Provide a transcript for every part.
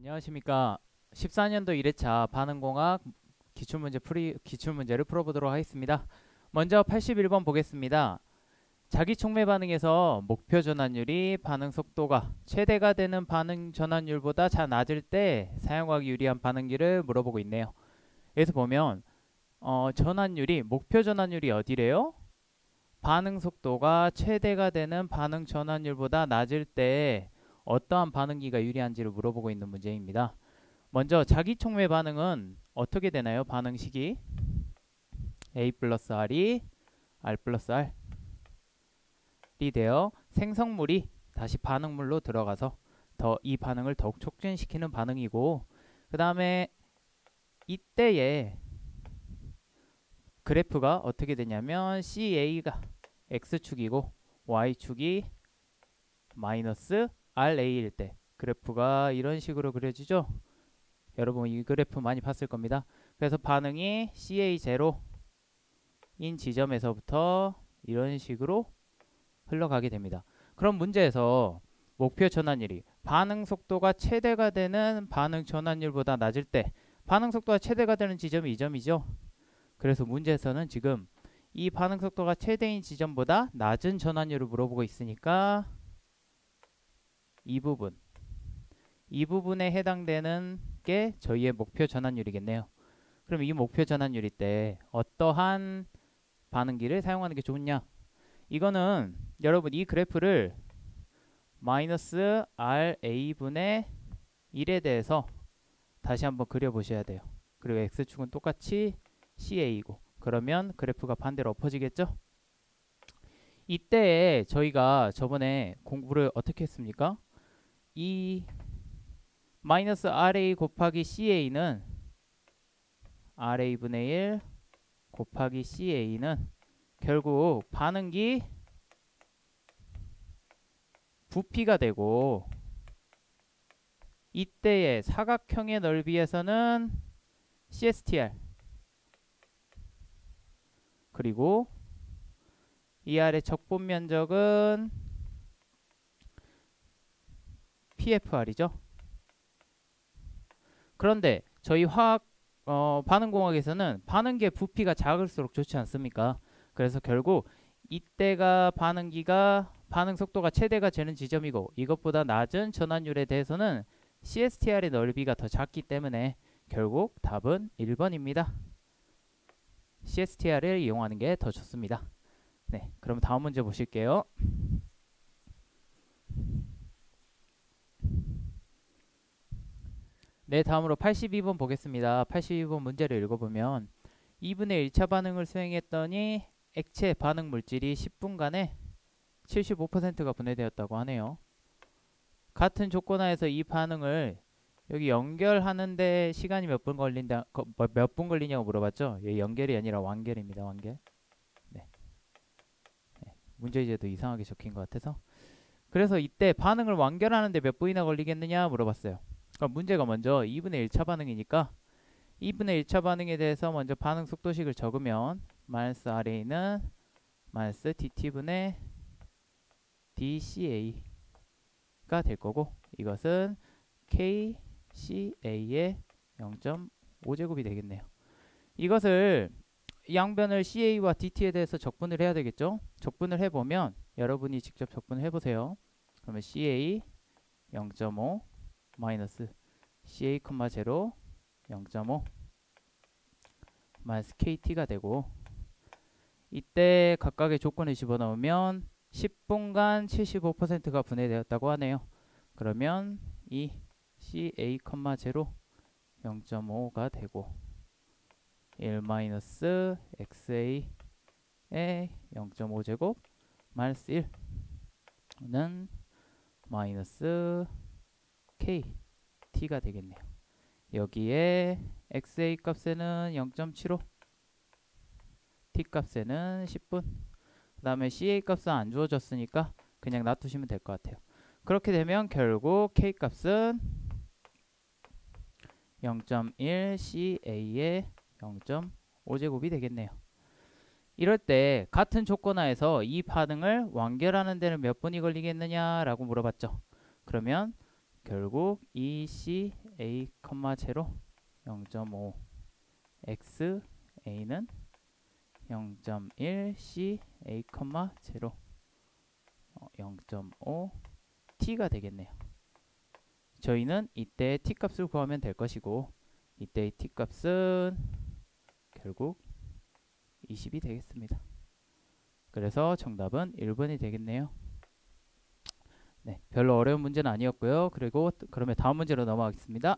안녕하십니까. 14년도 1회차 반응공학 기출문제를 풀어보도록 하겠습니다. 먼저 81번 보겠습니다. 자기 촉매 반응에서 목표 전환율이 반응 속도가 최대가 되는 반응 전환율보다 낮을 때 사용하기 유리한 반응기를 물어보고 있네요. 여기서 보면 전환율이 목표 전환율이 어디래요? 반응 속도가 최대가 되는 반응 전환율보다 낮을 때 어떠한 반응기가 유리한지를 물어보고 있는 문제입니다. 먼저 자기 촉매 반응은 어떻게 되나요? 반응식이 A 플러스 R이 R 플러스 R이 되어 생성물이 다시 반응물로 들어가서 이 반응을 더욱 촉진시키는 반응이고, 그 다음에 이때의 그래프가 어떻게 되냐면 CA가 X축이고 Y축이 마이너스 RA일 때 그래프가 이런 식으로 그려지죠. 여러분 이 그래프 많이 봤을 겁니다. 그래서 반응이 CA0인 지점에서부터 이런 식으로 흘러가게 됩니다. 그럼 문제에서 목표 전환율이 반응 속도가 최대가 되는 반응 전환율보다 낮을 때 반응 속도가 최대가 되는 지점이 이 점이죠. 그래서 문제에서는 지금 이 반응 속도가 최대인 지점보다 낮은 전환율을 물어보고 있으니까 이 부분에 해당되는 게 저희의 목표 전환율이겠네요. 그럼 이 목표 전환율일 때 어떠한 반응기를 사용하는 게 좋냐? 이거는 여러분 이 그래프를 마이너스 RA분의 1에 대해서 다시 한번 그려보셔야 돼요. 그리고 X축은 똑같이 CA이고, 그러면 그래프가 반대로 엎어지겠죠? 이때 저희가 저번에 공부를 어떻게 했습니까? 이 마이너스 RA 곱하기 CA는 RA분의 1 곱하기 CA는 결국 반응기 부피가 되고, 이때의 사각형의 넓이에서는 CSTR, 그리고 이 아래 적분 면적은 PFR이죠. 그런데 저희 반응공학에서는 반응기의 부피가 작을수록 좋지 않습니까? 그래서 결국 이때가 반응 속도가 최대가 되는 지점이고, 이것보다 낮은 전환율에 대해서는 CSTR의 넓이가 더 작기 때문에 결국 답은 1번입니다. CSTR을 이용하는 게 더 좋습니다. 네, 그럼 다음 문제 보실게요. 네, 다음으로 82번 보겠습니다. 82번 문제를 읽어보면 2분의 1차 반응을 수행했더니 액체 반응 물질이 10분간에 75%가 분해되었다고 하네요. 같은 조건 하에서 이 반응을 여기 연결하는데 시간이 몇 분 걸리냐고 물어봤죠. 여기 연결이 아니라 완결입니다. 완결. 네. 문제지에도 이상하게 적힌 것 같아서. 그래서 이때 반응을 완결하는데 몇 분이나 걸리겠느냐 물어봤어요. 그럼 문제가 먼저 2분의 1차 반응이니까 2분의 1차 반응에 대해서 먼저 반응 속도식을 적으면 마이너스 RA는 마이너스 DT분의 DCA가 될 거고, 이것은 KCA의 0.5제곱이 되겠네요. 이것을 양변을 CA와 DT에 대해서 적분을 해야 되겠죠. 적분을 해보면 여러분이 직접 적분을 해보세요. 그러면 CA 0.5 마이너스 CA, 0 0.5 마이너스 KT가 되고, 이때 각각의 조건을 집어넣으면 10분간 75%가 분해되었다고 하네요. 그러면 이 CA, 0 0.5가 되고 1 마이너스 XA의 0.5제곱 마이너스 1는 마이너스 KT가 되겠네요. 여기에 XA 값에는 0.75, T 값에는 10분, 그 다음에 CA 값은 안 주어졌으니까 그냥 놔두시면 될 것 같아요. 그렇게 되면 결국 K 값은 0.1 CA의 0.5제곱이 되겠네요. 이럴 때 같은 조건 하에서 이 반응을 완결하는 데는 몇 분이 걸리겠느냐라고 물어봤죠. 그러면 결국 이 a, 0 0.5 x a는 0.1 c a, 0 0.5 t가 되겠네요. 저희는 이때 t 값을 구하면 될 것이고 이때의 t 값은 결국 20이 되겠습니다. 그래서 정답은 1번이 되겠네요. 네, 별로 어려운 문제는 아니었고요. 그리고 그러면 다음 문제로 넘어가겠습니다.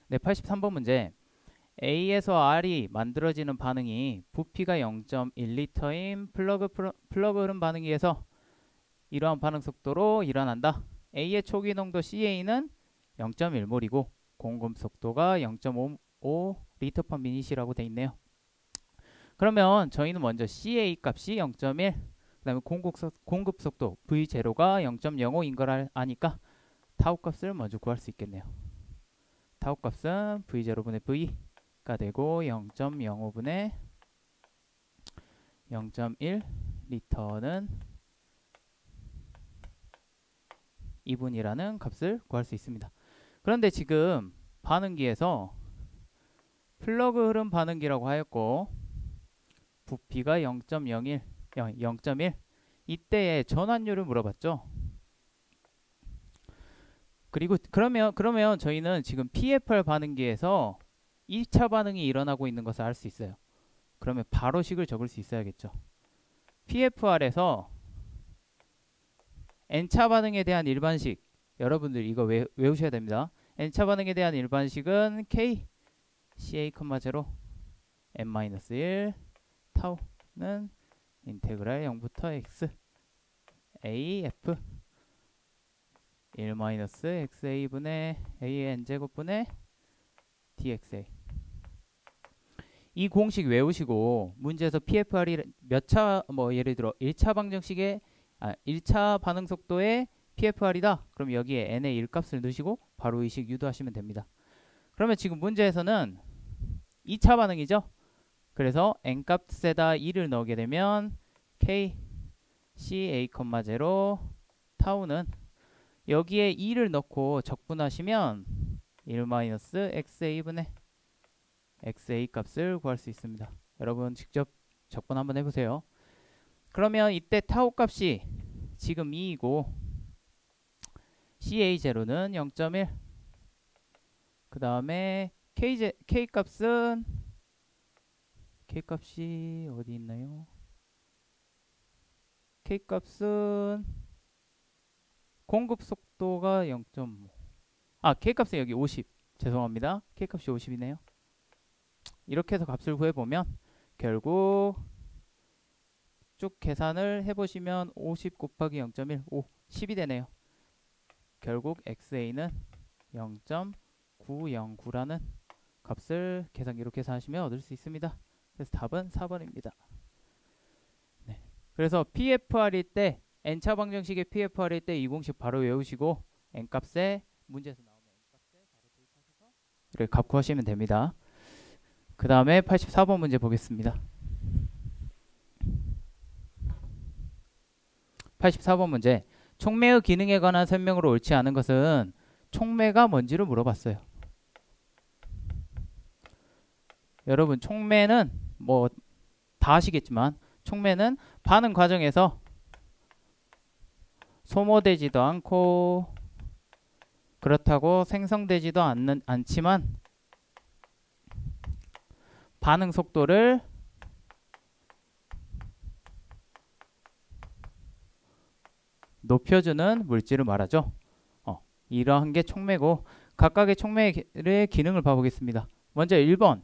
네, 83번 문제. A에서 R이 만들어지는 반응이 부피가 0.1리터인 플러그 흐름 반응기에서 이러한 반응 속도로 일어난다. A의 초기 농도 CA는 0.1몰이고 공급 속도가 0.55리터 퍼 미닛이라고 되어 있네요. 그러면 저희는 먼저 CA 값이 0.1, 그 다음에 공급 속도 V0가 0.05인 걸 아니까 타우 값을 먼저 구할 수 있겠네요. 타우 값은 V0분의 V가 되고 0.05분의 0.1리터는 2분이라는 값을 구할 수 있습니다. 그런데 지금 반응기에서 플러그 흐름 반응기라고 하였고 부피가 0.1 이때의 전환율을 물어봤죠. 그리고 그러면 저희는 지금 PFR 반응기에서 2차 반응이 일어나고 있는 것을 알 수 있어요. 그러면 바로 식을 적을 수 있어야겠죠. PFR에서 N차 반응에 대한 일반식, 여러분들 이거 외우셔야 됩니다. N차 반응에 대한 일반식은 K CA, 0 N-1 타우는 인테그랄 0부터 X AF 1-XA분의 AN제곱분의 DXA. 이 공식 외우시고 문제에서 PFR이 몇 차, 예를 들어 1차 방정식의 1차 반응 속도의 PFR이다. 그럼 여기에 N의 1값을 넣으시고 바로 의식 유도하시면 됩니다. 그러면 지금 문제에서는 2차 반응이죠. 그래서 N값에다 2를 넣게 되면 K CA, 0 타우는 여기에 2를 넣고 적분하시면 1-XA분의 XA 값을 구할 수 있습니다. 여러분 직접 적분 한번 해보세요. 그러면 이때 타우 값이 지금 2이고 CA0는 0.1 그 다음에 K 값은 K 값이 어디 있나요? K 값은 공급 속도가 0.5 K 값은 여기 50 죄송합니다. K 값이 50이네요. 이렇게 해서 값을 구해보면 결국 쭉 계산을 해보시면 50 곱하기 0.1 10이 되네요. 결국 XA는 0.909라는 값을 계산기로 계산하시면 얻을 수 있습니다. 그래서 답은 4번입니다. 네. 그래서 PFR일 때 N차 방정식의 PFR일 때 이 공식 바로 외우시고 N값에 문제에서 나오는 N값에 바로 대입하셔서 이렇게 값 구하시면 됩니다. 그 다음에 84번 문제 보겠습니다. 84번 문제. 촉매의 기능에 관한 설명으로 옳지 않은 것은 촉매가 뭔지를 물어봤어요. 여러분 촉매는 다 아시겠지만 촉매는 반응 과정에서 소모되지도 않고 그렇다고 생성되지도 않지만 반응 속도를 높여주는 물질을 말하죠. 이러한 게 촉매고 각각의 촉매의 기능을 봐보겠습니다. 먼저 1번.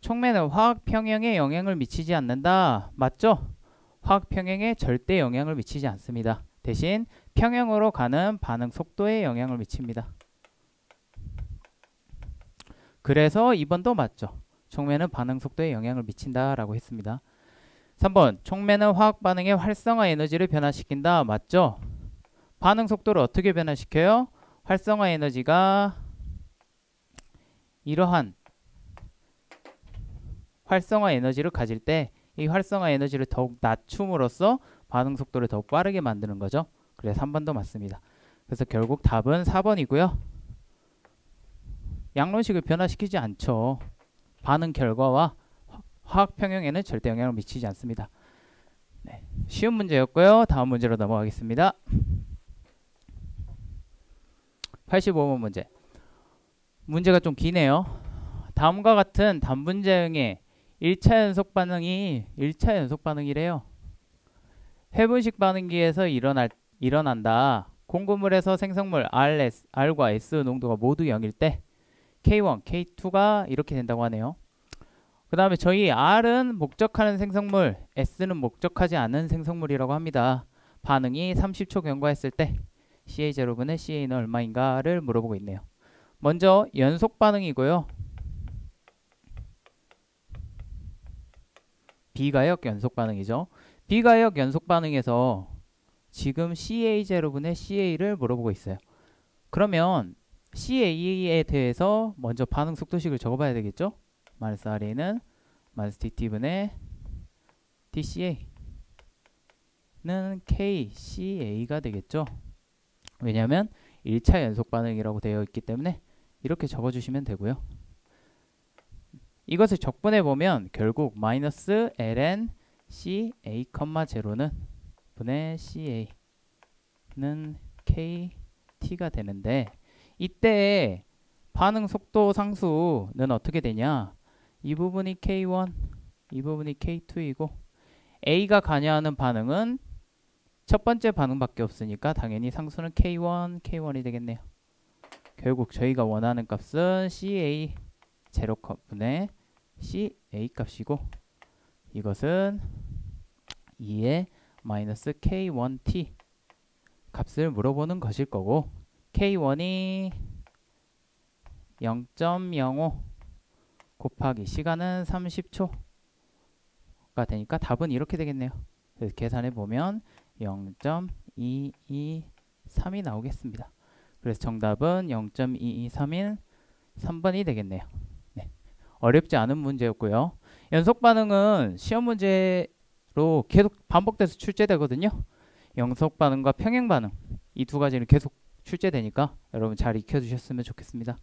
촉매는 화학 평형에 영향을 미치지 않는다. 맞죠? 화학 평형에 절대 영향을 미치지 않습니다. 대신 평형으로 가는 반응 속도에 영향을 미칩니다. 그래서 2번도 맞죠. 촉매는 반응 속도에 영향을 미친다라고 했습니다. 3번. 촉매는 화학 반응의 활성화 에너지를 변화시킨다. 맞죠? 반응 속도를 어떻게 변화시켜요? 활성화 에너지가 이러한 활성화 에너지를 가질 때 이 활성화 에너지를 더욱 낮춤으로써 반응 속도를 더 빠르게 만드는 거죠. 그래서 3번도 맞습니다. 그래서 결국 답은 4번이고요. 양론식을 변화시키지 않죠. 반응 결과와 화학 평형에는 절대 영향을 미치지 않습니다. 네, 쉬운 문제였고요. 다음 문제로 넘어가겠습니다. 85번 문제. 문제가 좀 기네요. 다음과 같은 단분자형의 1차 연속 반응이 1차 연속 반응이래요. 회분식 반응기에서 일어난다. 공급물에서 생성물 R과 S 농도가 모두 0일 때 K1, K2가 이렇게 된다고 하네요. 그 다음에 저희 R은 목적하는 생성물, S는 목적하지 않은 생성물이라고 합니다. 반응이 30초 경과했을 때 CA0분의 CA는 얼마인가를 물어보고 있네요. 먼저 연속 반응이고요. 비가역 연속 반응이죠. 비가역 연속 반응에서 지금 CA0분의 CA를 물어보고 있어요. 그러면 CA에 대해서 먼저 반응 속도식을 적어봐야 되겠죠? 마이너스 RA는 마이너스 DT분의 DCA는 KCA가 되겠죠? 왜냐하면 1차 연속 반응이라고 되어 있기 때문에 이렇게 적어주시면 되고요. 이것을 적분해 보면 결국 마이너스 ln CA,0는 분의 CA는 KT가 되는데 이때 반응 속도 상수는 어떻게 되냐? 이 부분이 K1, 이 부분이 K2이고 A가 관여하는 반응은 첫 번째 반응밖에 없으니까 당연히 상수는 K1, K1이 되겠네요. 결국 저희가 원하는 값은 CA 제로분의 CA 값이고 이것은 2의 마이너스 K1T 값을 물어보는 것일 거고 K1이 0.05 곱하기 시간은 30초가 되니까 답은 이렇게 되겠네요. 그래서 계산해 보면 0.223이 나오겠습니다. 그래서 정답은 0.223인 3번이 되겠네요. 네. 어렵지 않은 문제였고요. 연속 반응은 시험 문제로 계속 반복돼서 출제되거든요. 연속 반응과 평행 반응 이 두 가지는 계속 출제되니까 여러분 잘 익혀주셨으면 좋겠습니다.